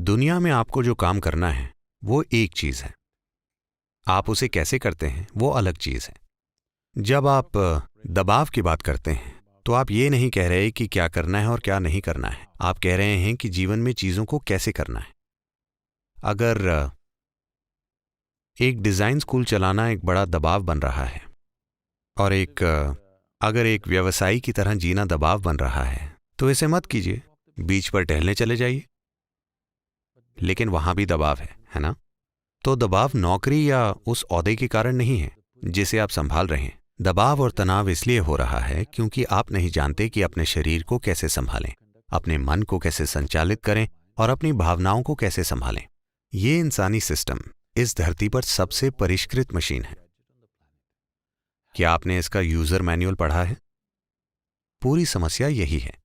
दुनिया में आपको जो काम करना है वो एक चीज है, आप उसे कैसे करते हैं वो अलग चीज है। जब आप दबाव की बात करते हैं तो आप ये नहीं कह रहे कि क्या करना है और क्या नहीं करना है, आप कह रहे हैं कि जीवन में चीजों को कैसे करना है। अगर एक डिजाइन स्कूल चलाना एक बड़ा दबाव बन रहा है और अगर एक व्यवसायी की तरह जीना दबाव बन रहा है तो इसे मत कीजिए, बीच पर टहलने चले जाइए। लेकिन वहां भी दबाव है ना? तो दबाव नौकरी या उस ओहदे के कारण नहीं है जिसे आप संभाल रहे हैं। दबाव और तनाव इसलिए हो रहा है क्योंकि आप नहीं जानते कि अपने शरीर को कैसे संभालें, अपने मन को कैसे संचालित करें और अपनी भावनाओं को कैसे संभालें। ये इंसानी सिस्टम इस धरती पर सबसे परिष्कृत मशीन है। क्या आपने इसका यूजर मैनुअल पढ़ा है? पूरी समस्या यही है।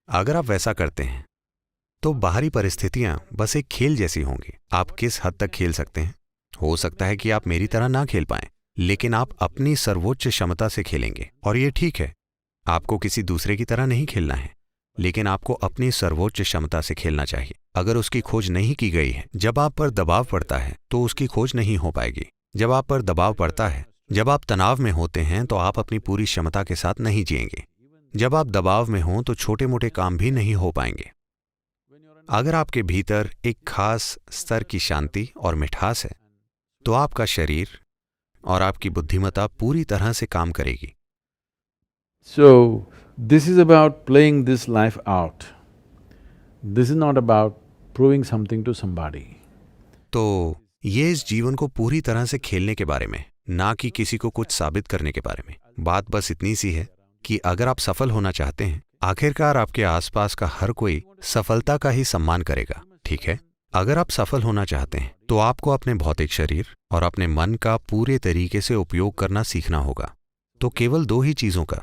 अगर आप वैसा करते हैं तो बाहरी परिस्थितियां बस एक खेल जैसी होंगी। आप किस हद तक खेल सकते हैं? हो सकता है कि आप मेरी तरह ना खेल पाएं, लेकिन आप अपनी सर्वोच्च क्षमता से खेलेंगे और ये ठीक है। आपको किसी दूसरे की तरह नहीं खेलना है, लेकिन आपको अपनी सर्वोच्च क्षमता से खेलना चाहिए। अगर उसकी खोज नहीं की गई है, जब आप पर दबाव पड़ता है तो उसकी खोज नहीं हो पाएगी। जब आप पर दबाव पड़ता है, जब आप तनाव में होते हैं तो आप अपनी पूरी क्षमता के साथ नहीं जिएंगे। जब आप दबाव में हों तो छोटे मोटे काम भी नहीं हो पाएंगे। अगर आपके भीतर एक खास स्तर की शांति और मिठास है तो आपका शरीर और आपकी बुद्धिमत्ता पूरी तरह से काम करेगी। So, this is about playing this life out. This is not about proving something to somebody. तो ये इस जीवन को पूरी तरह से खेलने के बारे में, ना कि किसी को कुछ साबित करने के बारे में। बात बस इतनी सी है कि अगर आप सफल होना चाहते हैं, आखिरकार आपके आसपास का हर कोई सफलता का ही सम्मान करेगा, ठीक है? अगर आप सफल होना चाहते हैं तो आपको अपने भौतिक शरीर और अपने मन का पूरे तरीके से उपयोग करना सीखना होगा। तो केवल दो ही चीजों का,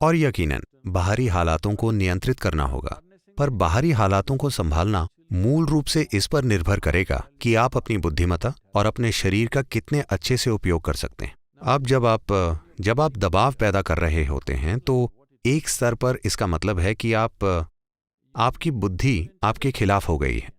और यकीनन बाहरी हालातों को नियंत्रित करना होगा। पर बाहरी हालातों को संभालना मूल रूप से इस पर निर्भर करेगा कि आप अपनी बुद्धिमत्ता और अपने शरीर का कितने अच्छे से उपयोग कर सकते हैं। अब जब आप दबाव पैदा कर रहे होते हैं तो एक स्तर पर इसका मतलब है कि आपकी बुद्धि आपके खिलाफ हो गई है।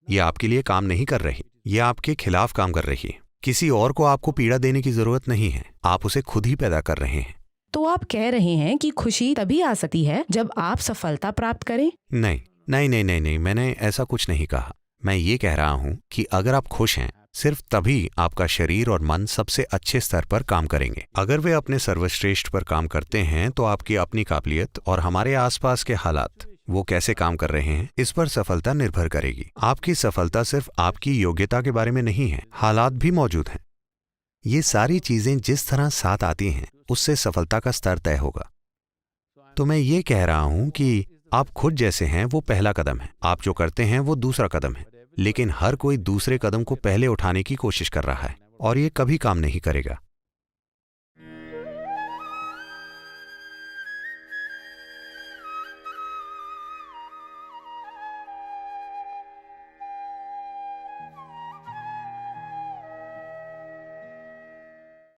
ये आपके लिए काम नहीं कर रही, ये आपके खिलाफ काम कर रही है। किसी और को आपको पीड़ा देने की जरूरत नहीं है, आप उसे खुद ही पैदा कर रहे हैं। तो आप कह रहे हैं कि खुशी तभी आ सकती है जब आप सफलता प्राप्त करें? नहीं नहीं नहीं नहीं नहीं, मैंने ऐसा कुछ नहीं कहा। मैं ये कह रहा हूं कि अगर आप खुश हैं, सिर्फ तभी आपका शरीर और मन सबसे अच्छे स्तर पर काम करेंगे। अगर वे अपने सर्वश्रेष्ठ पर काम करते हैं तो आपकी अपनी काबिलियत और हमारे आसपास के हालात वो कैसे काम कर रहे हैं, इस पर सफलता निर्भर करेगी। आपकी सफलता सिर्फ आपकी योग्यता के बारे में नहीं है, हालात भी मौजूद हैं। ये सारी चीजें जिस तरह साथ आती हैं उससे सफलता का स्तर तय होगा। तो मैं ये कह रहा हूं कि आप खुद जैसे हैं वो पहला कदम है, आप जो करते हैं वो दूसरा कदम है। लेकिन हर कोई दूसरे कदम को पहले उठाने की कोशिश कर रहा है और ये कभी काम नहीं करेगा।